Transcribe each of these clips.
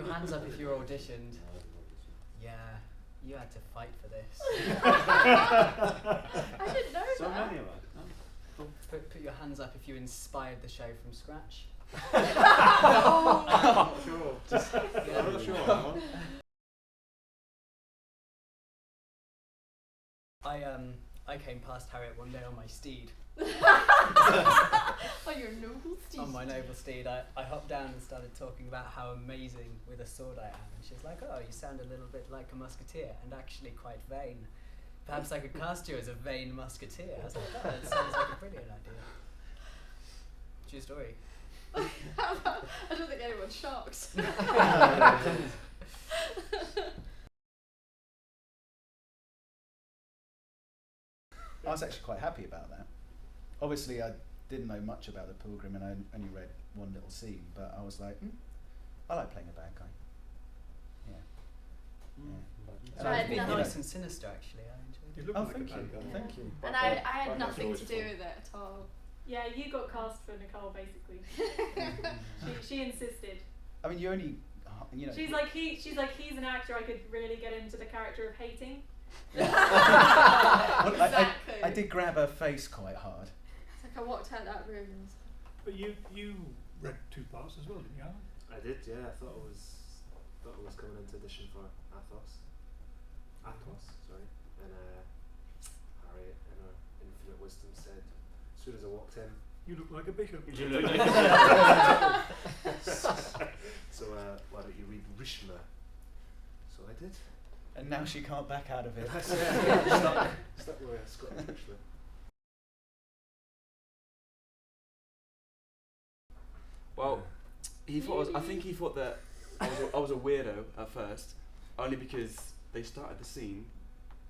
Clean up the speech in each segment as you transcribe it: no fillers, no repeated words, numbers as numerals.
your hands up if you're auditioned. Yeah, you had to fight for this. I didn't know So that. many of us. Put your hands up if you inspired the show from scratch. I'm not sure. Yeah. I'm not sure on that one. I came past Harriet one day on my steed. Oh, your noble steed. On my noble steed, I hopped down and started talking about how amazing with a sword I am. And she was like, oh, you sound a little bit like a musketeer and actually quite vain. Perhaps I could cast you as a vain musketeer. I was like, oh, that sounds like a brilliant idea. True story. I don't think anyone's shocked. I was actually quite happy about that. Obviously, I didn't know much about the Pilgrim and I only read one little scene, but I was like, I like playing a bad guy. Yeah. So I had It was nothing- nice and sinister, actually. I enjoyed it. You look Oh, like thank a bad you. guy. Thank you. And I had nothing to do with it at all. Yeah, you got cast for Nicole basically. she insisted. I mean, you only, you know. She's like he's an actor I could really get into the character of hating. Well, Exactly. I did grab her face quite hard. It's like I walked out that room and But you read 2 parts as well, didn't you, Alan? I did, yeah. I thought it was coming into audition for Athos, sorry. And Harriet, in her infinite wisdom, said, as soon as I walked in, You look like a bishop. you look like so why don't you read Richelieu? So I did. And now she can't back out of it. Stuck with Scott Richelieu. Well, I think he thought that I was a weirdo at first, only because they started the scene,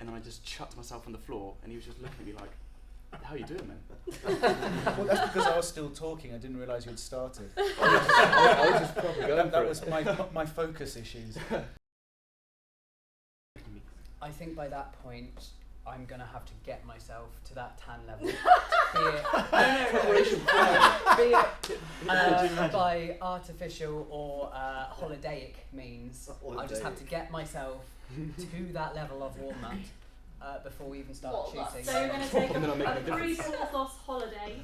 and then I just chucked myself on the floor, and he was just looking at me like, "How you doing, man?" Well, that's because I was still talking. I didn't realise you'd started. I was just probably going That for was it. my focus issues. I think by that point, I'm going to have to get myself to that tan level. Be it by artificial or holidaic means. I just have to get myself to that level of walnut before we even start shooting. So you're going to take And then I'll make a no difference. pre-Porthos holiday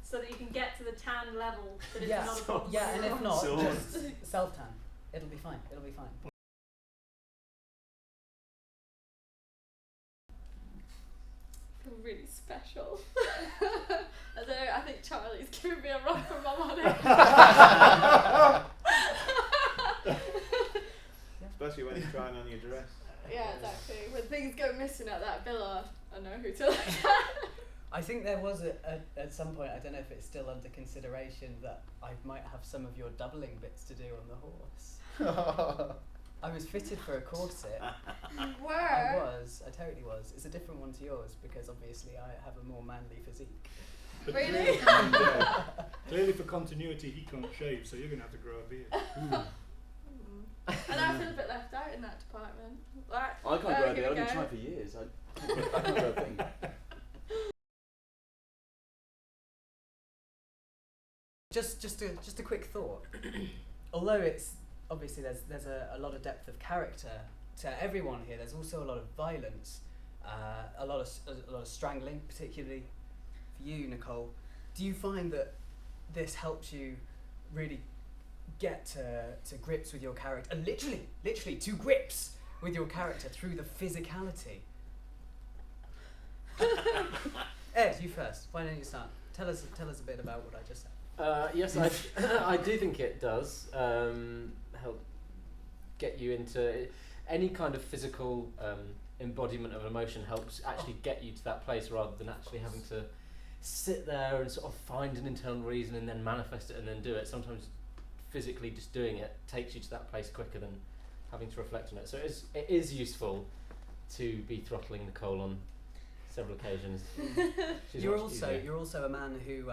so that you can get to the tan level, but it's Yeah, not a problem. yeah, and if not, So- just self-tan. It'll be fine. It'll be fine. I feel really special. I don't know, I think Charlie's giving me a run for my money. Especially when you're trying on your dress. Yeah, exactly. When things go missing at that villa, I know who to look at. I think there was at some point, I don't know if it's still under consideration, that I might have some of your doubling bits to do on the horse. I was fitted for a corset. You were? I totally was. It's a different one to yours because obviously I have a more manly physique. But Really? Clearly for continuity he can't shave, so you're going to have to grow a beard. And I feel a bit left out in that department. Like, I can't grow a here beard. we I've been go. trying for years. I can't grow a thing. Just a quick thought. Although it's obviously there's a lot of depth of character to everyone here. There's also a lot of violence, a lot of strangling, particularly for you, Nicole. Do you find that this helps you really get to grips with your character, and literally to grips with your character through the physicality? Ed, you first. Why don't you start? Tell us a bit about what I just said. Yes, I do think it does help get you into any kind of physical embodiment of emotion. Helps actually get you to that place rather than actually having to sit there and sort of find an internal reason and then manifest it and then do it. Sometimes physically just doing it takes you to that place quicker than having to reflect on it. So it is useful to be throttling Nicole on several occasions. You're also a man who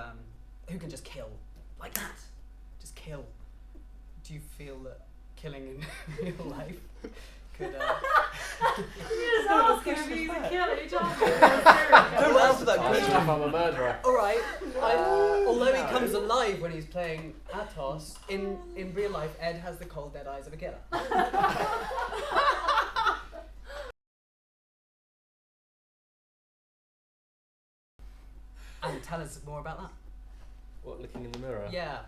can just kill like that. Just kill. Do you feel that killing in real life could? You just ask him if he's a killer. You just Don't answer that question. I'm a murderer. All right. Although he comes alive when he's playing Athos. In real life, Ed has the cold dead eyes of a killer. And tell us more about that. What, looking in the mirror? Yeah.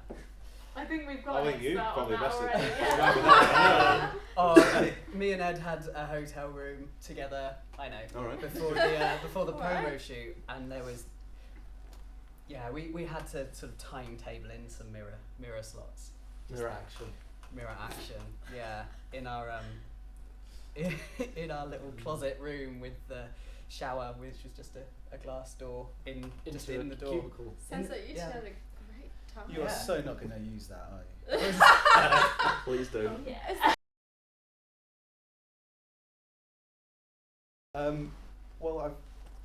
I think we've I got an think you expert on probably that best already. Yeah. Oh, me and Ed had a hotel room together. I know. All right. Before the promo Right. shoot, and there was. Yeah, we had to sort of timetable in some mirror slots. Mirror action. Mirror action. Yeah, in our in our little closet room with the shower, which was just a glass door just Into in a the door. cubicle. Sounds like you two Yeah. had a great time. You are Yeah. so not going to use that, are you? Please do. Oh, yes. Well, I've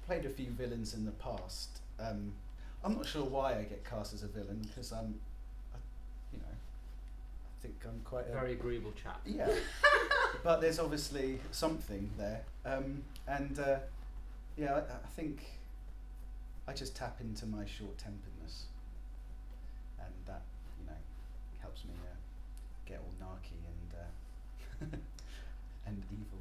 played a few villains in the past. I'm not sure why I get cast as a villain, because I think I'm quite a Very agreeable chap. yeah. But there's obviously something there, yeah, I think I just tap into my short-temperedness, and that helps me get all narky and and evil.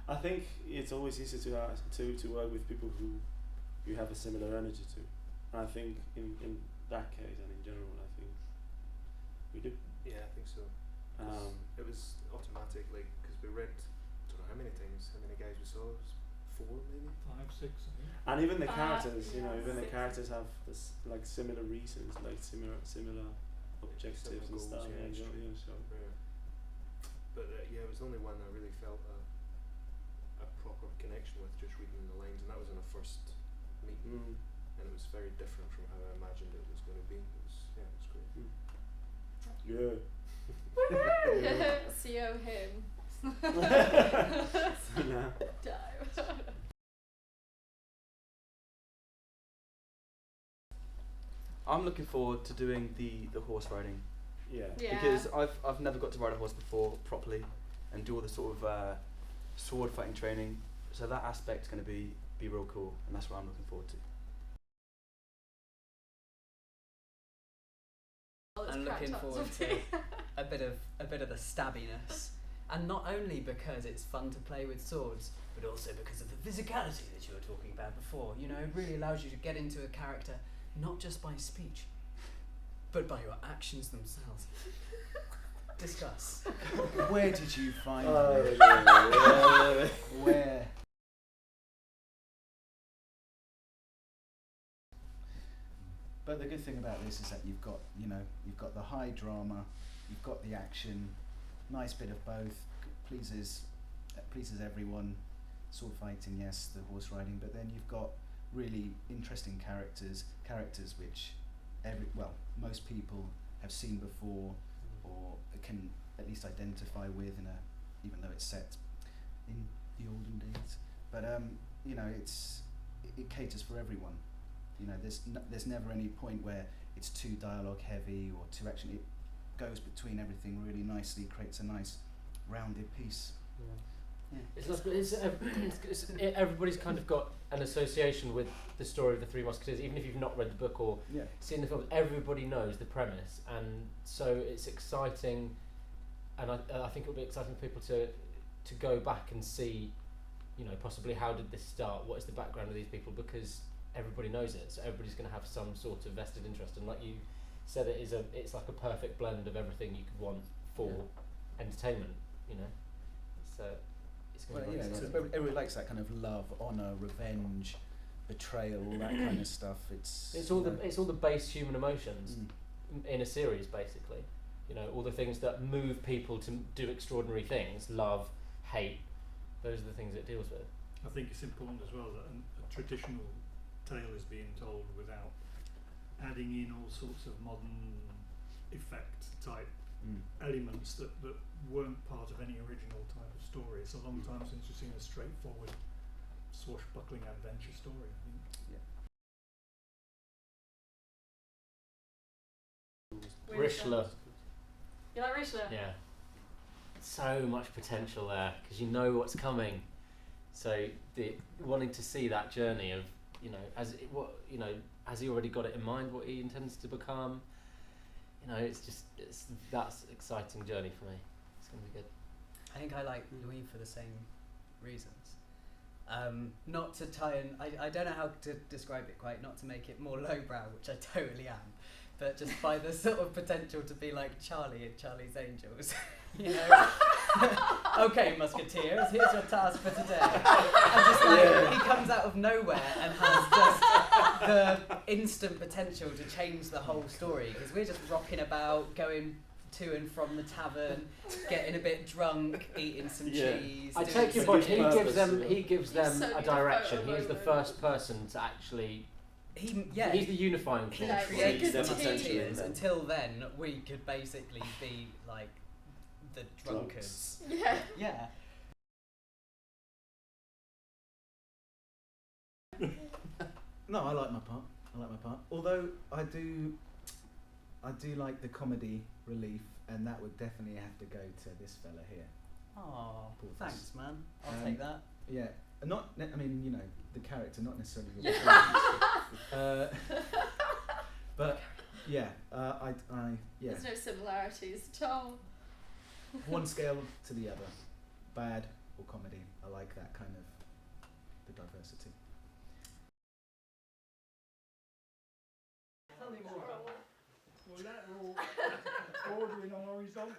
I think it's always easy to work with people who you have a similar energy to. And I think in that case and in general, I think we do. Yeah, I think so. It was automatic, like, because we read, I don't know how many guys we saw, it was 4 maybe? 5, 6, I think. And even the characters, yeah, even the 6. characters have this like similar reasons, like similar objectives Similar and goals, stuff. yeah, Yeah, sure. so Yeah. But yeah, it was the only one I really felt a proper connection with, just reading the lines, and that was in a first meeting, and it was very different from how I imagined it was going to be. It was great. yeah. CO him. Yeah. Dive. I'm looking forward to doing the horse riding Yeah. Yeah. because I've never got to ride a horse before properly, and do all the sort of sword fighting training. So that aspect's going to be real cool, and that's what I'm looking forward to. And looking forward to a bit of the stabbiness, and not only because it's fun to play with swords, but also because of the physicality that you were talking about before. It really allows you to get into a character not just by speech, but by your actions themselves. Discuss. Where did you find Oh, it? yeah. Where? But the good thing about this is that you've got the high drama, you've got the action, nice bit of both, pleases everyone. Sword fighting, yes, the horse riding, but then you've got really interesting characters which most people have seen before, or can at least identify with even though it's set in the olden days. But it caters for everyone. There's never any point where it's too dialogue heavy or too action. It goes between everything really nicely, creates a nice rounded piece. Yeah. Everybody's kind of got an association with the story of the Three Musketeers, even if you've not read the book or Yeah. seen the film. Everybody knows the premise, and so it's exciting. And I think it'll be exciting for people to go back and see, possibly how did this start? What is the background of these people? Because everybody knows it, so everybody's going to have some sort of vested interest. And like you said, it's like a perfect blend of everything you could want for entertainment. So it's going to be exciting. Everybody likes that kind of love, honor, revenge, betrayal, that kind of stuff. It's all the base human emotions in a series, basically. All the things that move people to do extraordinary things, love, hate, those are the things it deals with. I think it's important as well that a traditional tale is being told without adding in all sorts of modern effect type elements that weren't part of any original type of story. It's a long time since you've seen a straightforward swashbuckling adventure story, I think. Richelieu. You like Richelieu? Yeah. So much potential there, because you know what's coming. So the wanting to see that journey of, has he already got it in mind what he intends to become? That's an exciting journey for me. It's going to be good. I think I like Luynes for the same reasons. Not to tie in, I don't know how to describe it quite, not to make it more lowbrow, which I totally am, but just by the sort of potential to be like Charlie in Charlie's Angels. Okay, Musketeers, here's your task for today. And just like, he comes out of nowhere and has just the instant potential to change the whole story, because we're just rocking about, going to and from the tavern, getting a bit drunk, eating some cheese. I doing take your some point. gigs. He gives them so a need a direction. photo He is the moment. first person to actually. He's the unifying he force. creates the There's potential in Musketeers. them. Until then, we could basically be like the drunkards. Yeah. Yeah. No, I like my part. Although I do like the comedy relief, and that would definitely have to go to this fella here. Oh, Porthos. thanks, man. I'll take that. Yeah, the character, not necessarily the Yeah. but yeah, I There's no similarities at all. one scale to the other, bad or comedy. I like that kind of the diversity. Tell me more. Well, that all bordering on horizontal.